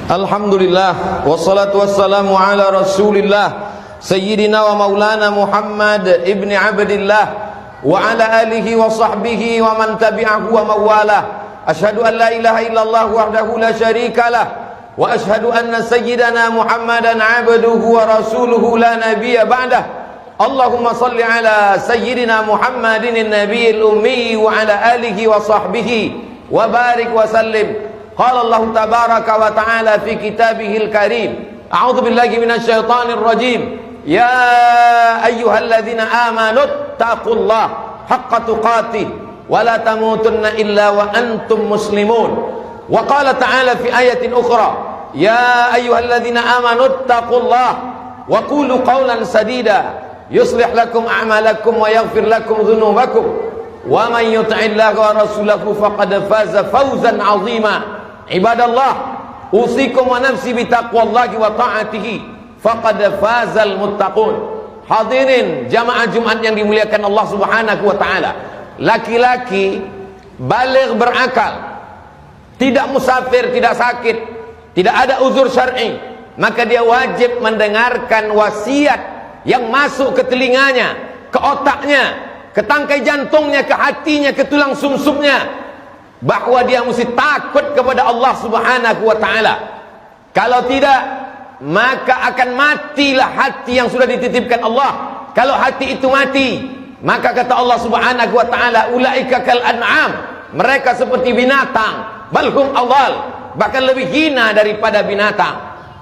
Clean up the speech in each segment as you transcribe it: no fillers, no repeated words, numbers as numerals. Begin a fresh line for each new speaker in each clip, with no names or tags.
Alhamdulillah wassalatu wassalamu ala Rasulillah Sayyidina wa maulana Muhammad ibni Abdillah wa ala alihi wa sahbihi wa man tabi'ahu wa mawalah. Asyhadu an la ilaha illallah wahdahu la syarikalah wa asyhadu anna sayyidana Muhammadan abduhu wa rasuluhu la nabiyya ba'dah. Allahumma salli ala sayyidina Muhammadin nabiyil ummi wa ala alihi wa sahbihi wa barik wa sallim. Qala Allah tabaraka wa ta'ala fi kitabihil karim. A'udzu billahi minasy syaithanir rajim. Ya ayyuhalladzina amanu taqullaha haqqa tuqatih wa la tamutunna illa wa antum muslimun. Wa qala ta'ala fi ayatin ukhra. Ya ayyuhalladzina amanu taqullaha wa qulu qawlan sadida yuslih lakum a'malakum wa yaghfir lakum dhunubakum wa man yuti'illaha wa rasulahu faqad faza fawzan 'azima. Ibadallah, usikum wa nafsi bitaqwallahi wa ta'atihi faqad fazal muttaqun. Hadirin jamaah Jumat yang dimuliakan Allah Subhanahu wa taala. Laki-laki baligh berakal, tidak musafir, tidak sakit, tidak ada uzur syar'i, maka dia wajib mendengarkan wasiat yang masuk ke telinganya, ke otaknya, ke tangkai jantungnya, ke hatinya, ke tulang sumsumnya, bahwa dia mesti takut kepada Allah Subhanahu wa taala. Kalau tidak, maka akan matilah hati yang sudah dititipkan Allah. Kalau hati itu mati, maka kata Allah Subhanahu wa taala, ulaika kal an'am, mereka seperti binatang, balhum awal, bahkan lebih hina daripada binatang.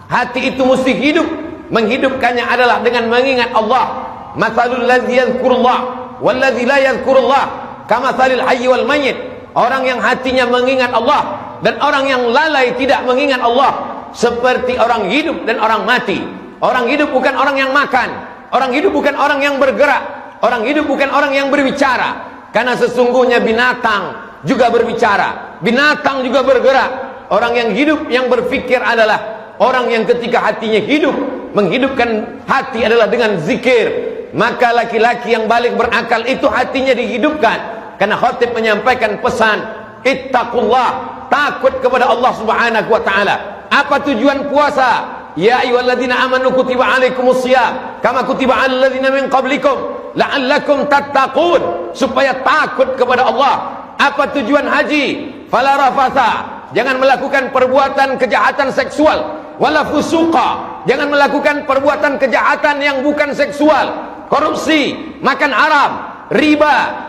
Hati itu mesti hidup. Menghidupkannya adalah dengan mengingat Allah. Matsalul ladzi yadhkurullah wal ladzi la yadhkurullah kamatsalil hayy wal mayyit. Orang yang hatinya mengingat Allah dan orang yang lalai tidak mengingat Allah seperti orang hidup dan orang mati. Orang hidup bukan orang yang makan, orang hidup bukan orang yang bergerak, orang hidup bukan orang yang berbicara. Karena sesungguhnya binatang juga berbicara, binatang juga bergerak. Orang yang hidup, yang berfikir adalah orang yang ketika hatinya hidup. Menghidupkan hati adalah dengan zikir. Maka laki-laki yang balik berakal itu hatinya dihidupkan. Karena khatib menyampaikan pesan ittaqullah, takut kepada Allah Subhanahu wa taala. Apa tujuan puasa? Ya ayyuhalladzina amanu kutiba alaikumusiyam kama kutiba alal ladzina min qablikum la'allakum tattaqun, supaya takut kepada Allah. Apa tujuan haji? Fala rafatha, jangan melakukan perbuatan kejahatan seksual, wala fusuqa, jangan melakukan perbuatan kejahatan yang bukan seksual, korupsi, makan haram, riba,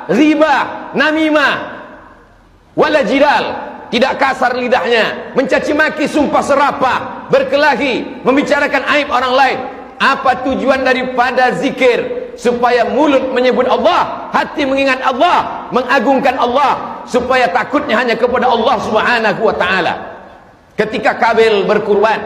namimah, wala jidal, tidak kasar lidahnya, mencaci maki, sumpah serapah, berkelahi, membicarakan aib orang lain. Apa tujuan daripada zikir? Supaya mulut menyebut Allah, hati mengingat Allah, mengagungkan Allah, supaya takutnya hanya kepada Allah Subhanahu wa taala. Ketika Kabil berkurban,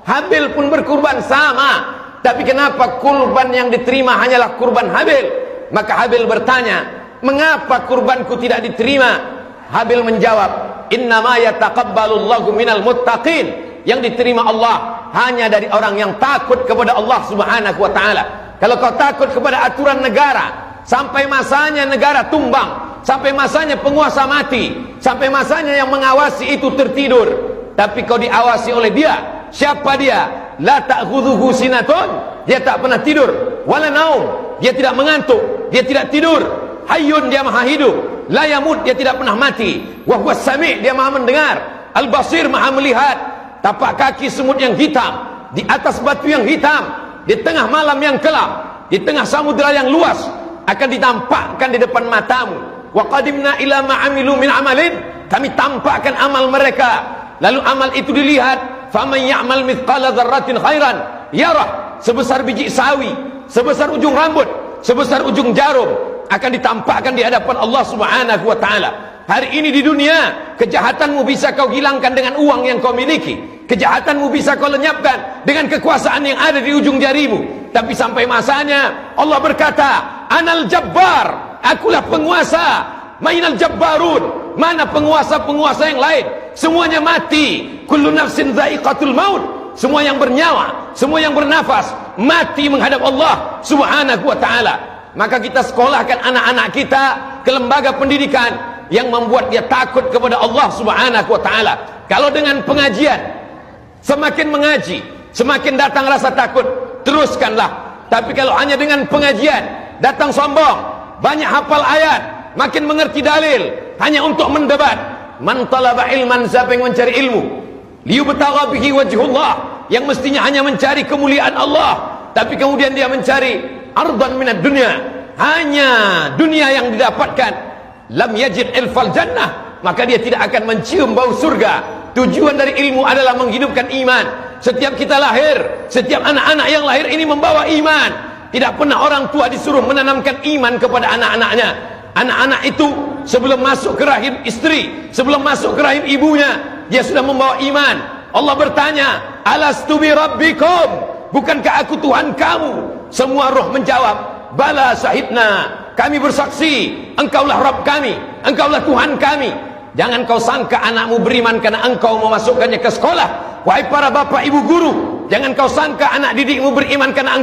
Habil pun berkurban sama, tapi kenapa kurban yang diterima hanyalah kurban Habil? Maka Habil bertanya, mengapa kurbanku tidak diterima? Habil menjawab, innama yataqabbalullahu minal muttaqin, yang diterima Allah hanya dari orang yang takut kepada Allah Subhanahu wa taala. Kalau kau takut kepada aturan negara, sampai masanya negara tumbang, sampai masanya penguasa mati, sampai masanya yang mengawasi itu tertidur, tapi kau diawasi oleh dia. Siapa dia? La ta'khudhuhu sinatun, dia tak pernah tidur, wala naum, dia tidak mengantuk, dia tidak tidur. Hayyun, dia maha hidup. La yamut, dia tidak pernah mati. Wa huwas sami', dia maha mendengar. Al basir, maha melihat. Tapak kaki semut yang hitam, di atas batu yang hitam, di tengah malam yang kelam, di tengah samudera yang luas, akan ditampakkan di depan matamu. Wa qadimna ila ma 'amilu min 'amalin, kami tampakkan amal mereka, lalu amal itu dilihat. Faman ya'mal mithqala dzarratin khairan yarah, sebesar biji sawi, sebesar ujung rambut, sebesar ujung jarum, akan ditampakkan di hadapan Allah Subhanahu wa taala. Hari ini di dunia, kejahatanmu bisa kau hilangkan dengan uang yang kau miliki, kejahatanmu bisa kau lenyapkan dengan kekuasaan yang ada di ujung jarimu. Tapi sampai masanya Allah berkata, Anal Jabbar, akulah penguasa. Mainal Jabbarun, mana penguasa-penguasa yang lain? Semuanya mati. Kullu nafsin dha'iqatul maut, semua yang bernyawa, semua yang bernafas mati menghadap Allah Subhanahu wa taala. Maka kita sekolahkan anak-anak kita ke lembaga pendidikan yang membuat dia takut kepada Allah Subhanahu wa taala. Kalau dengan pengajian, semakin mengaji, semakin datang rasa takut, teruskanlah. Tapi kalau hanya dengan pengajian, datang sombong, banyak hafal ayat, makin mengerti dalil, hanya untuk mendebat. Man talaba ilman, siapa yang mencari ilmu, liyubtagha bihi wajhullah, yang mestinya hanya mencari kemuliaan Allah, tapi kemudian dia mencari ardan minad dunya, hanya dunia yang didapatkan, lam yajid ilfal jannah, maka dia tidak akan mencium bau surga. Tujuan dari ilmu adalah menghidupkan iman. Setiap kita lahir, setiap anak-anak yang lahir ini membawa iman. Tidak pernah orang tua disuruh menanamkan iman kepada anak-anaknya. Anak-anak itu sebelum masuk ke rahim istri, sebelum masuk ke rahim ibunya, dia sudah membawa iman. Allah bertanya, alastu bi rabbikum, bukankah aku Tuhan kamu? Semua roh menjawab, bala syahidna, kami bersaksi, engkaulah Rabb kami, engkaulah Tuhan kami. Jangan kau sangka anakmu beriman karena engkau memasukkannya ke sekolah. Wahai para bapak ibu guru, jangan kau sangka anak didikmu beriman karena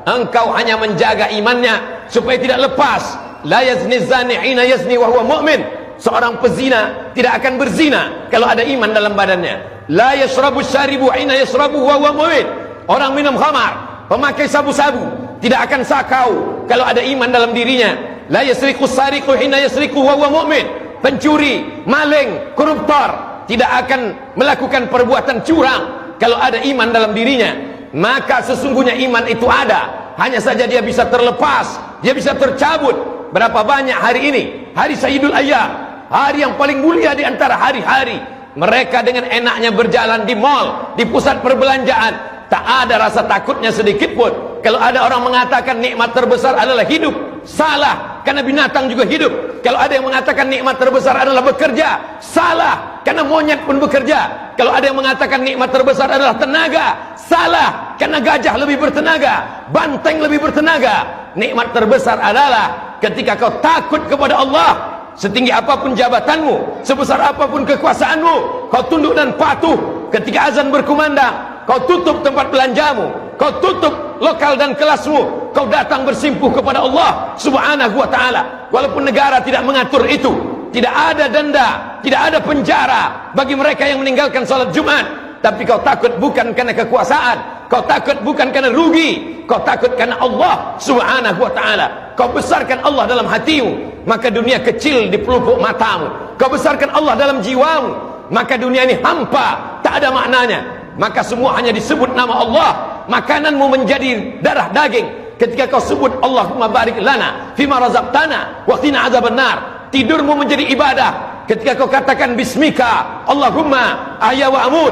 engkau hanya menjaga imannya supaya tidak lepas. La yazni zani hina yazni wa huwa mu'min. Seorang pezina tidak akan berzina kalau ada iman dalam badannya. La yashrabu syaribu hina yashrabu wa huwa mu'min. Orang minum khamar, pemakai sabu-sabu, tidak akan sakau kalau ada iman dalam dirinya. La yasriqu sariqu hina yasriqu wa huwa mu'min. Pencuri, maling, koruptor tidak akan melakukan perbuatan curang kalau ada iman dalam dirinya. Maka sesungguhnya iman itu ada, hanya saja dia bisa terlepas, dia bisa tercabut. Berapa banyak hari ini, hari Sayyidul Ayyam, hari yang paling mulia di antara hari-hari, mereka dengan enaknya berjalan di mal, di pusat perbelanjaan, tak ada rasa takutnya sedikit pun. Kalau ada orang mengatakan nikmat terbesar adalah hidup, salah, karena binatang juga hidup. Kalau ada yang mengatakan nikmat terbesar adalah bekerja, salah, karena monyet pun bekerja. Kalau ada yang mengatakan nikmat terbesar adalah tenaga, salah, karena gajah lebih bertenaga, banteng lebih bertenaga. Nikmat terbesar adalah ketika kau takut kepada Allah. Setinggi apapun jabatanmu, sebesar apapun kekuasaanmu, kau tunduk dan patuh. Ketika azan berkumandang, kau tutup tempat belanjamu, kau tutup lokal dan kelasmu, kau datang bersimpuh kepada Allah Subhanahu wa ta'ala. Walaupun negara tidak mengatur itu, tidak ada denda, tidak ada penjara bagi mereka yang meninggalkan salat Jumat. Tapi kau takut bukan karena kekuasaan, kau takut bukan karena rugi, kau takut karena Allah Subhanahu wa ta'ala. Kau besarkan Allah dalam hatimu, maka dunia kecil di pelupuk matamu. Kau besarkan Allah dalam jiwamu, maka dunia ini hampa, tak ada maknanya. Maka semua hanya disebut nama Allah. Makananmu menjadi darah daging ketika kau sebut Allahumma barik lana fima razaqtana wa qina azabannar. Tidurmu menjadi ibadah ketika kau katakan bismika Allahumma ahya wa amut.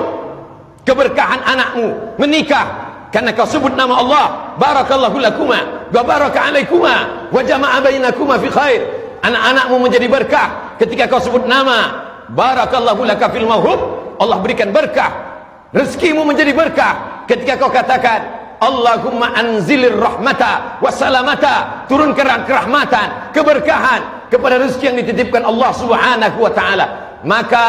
Keberkahan anakmu menikah karena kau sebut nama Allah. Barakallahu lakuma wa baraka alaikuma wa jama'a bainakuma fi khair. Anak-anakmu menjadi berkah ketika kau sebut nama. Barakallahu laka fil mawhub, Allah berikan berkah. Rezekimu menjadi berkah ketika kau katakan Allahumma anzilir rahmata wassalamata, turunkan kerahmatan, keberkahan kepada rezeki yang dititipkan Allah Subhanahu wa ta'ala. Maka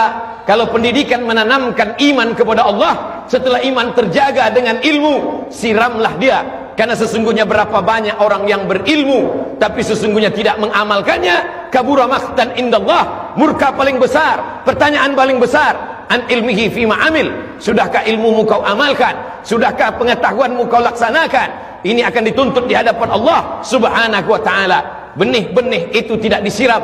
kalau pendidikan menanamkan iman kepada Allah, setelah iman terjaga dengan ilmu, siramlah dia. Karena sesungguhnya berapa banyak orang yang berilmu tapi sesungguhnya tidak mengamalkannya. Kabura maqtan indallah, murka paling besar. Pertanyaan paling besar, an ilmihi fima amil, sudahkah ilmumu kau amalkan? Sudahkah pengetahuanmu kau laksanakan? Ini akan dituntut di hadapan Allah Subhanahu wa ta'ala. Benih-benih itu tidak disiram,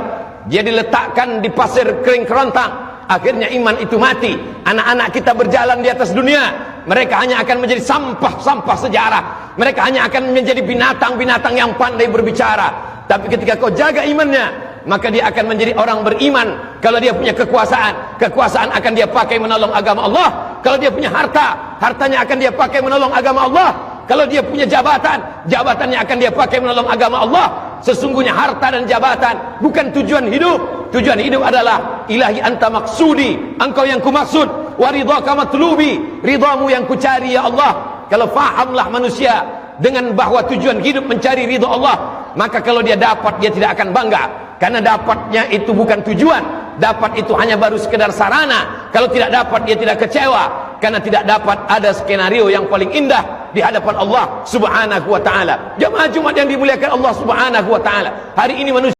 dia diletakkan di pasir kering kerontang. Akhirnya iman itu mati. Anak-anak kita berjalan di atas dunia, mereka hanya akan menjadi sampah-sampah sejarah. Mereka hanya akan menjadi binatang-binatang yang pandai berbicara. Tapi ketika kau jaga imannya, maka dia akan menjadi orang beriman. Kalau dia punya kekuasaan, kekuasaan akan dia pakai menolong agama Allah. Kalau dia punya harta, hartanya akan dia pakai menolong agama Allah. Kalau dia punya jabatan, jabatannya akan dia pakai menolong agama Allah. Sesungguhnya harta dan jabatan bukan tujuan hidup. Tujuan hidup adalah ilahi anta maksudi, engkau yang kumaksud, wa ridhaka matlubi, ridhamu yang kucari ya Allah. Kalau fahamlah manusia dengan bahwa tujuan hidup mencari ridha Allah, maka kalau dia dapat, dia tidak akan bangga, karena dapatnya itu bukan tujuan. Dapat itu hanya baru sekedar sarana. Kalau tidak dapat, dia tidak kecewa, karena tidak dapat ada skenario yang paling indah di hadapan Allah Subhanahu wa ta'ala. Jamaah Jumat yang dimuliakan Allah Subhanahu wa ta'ala, hari ini manusia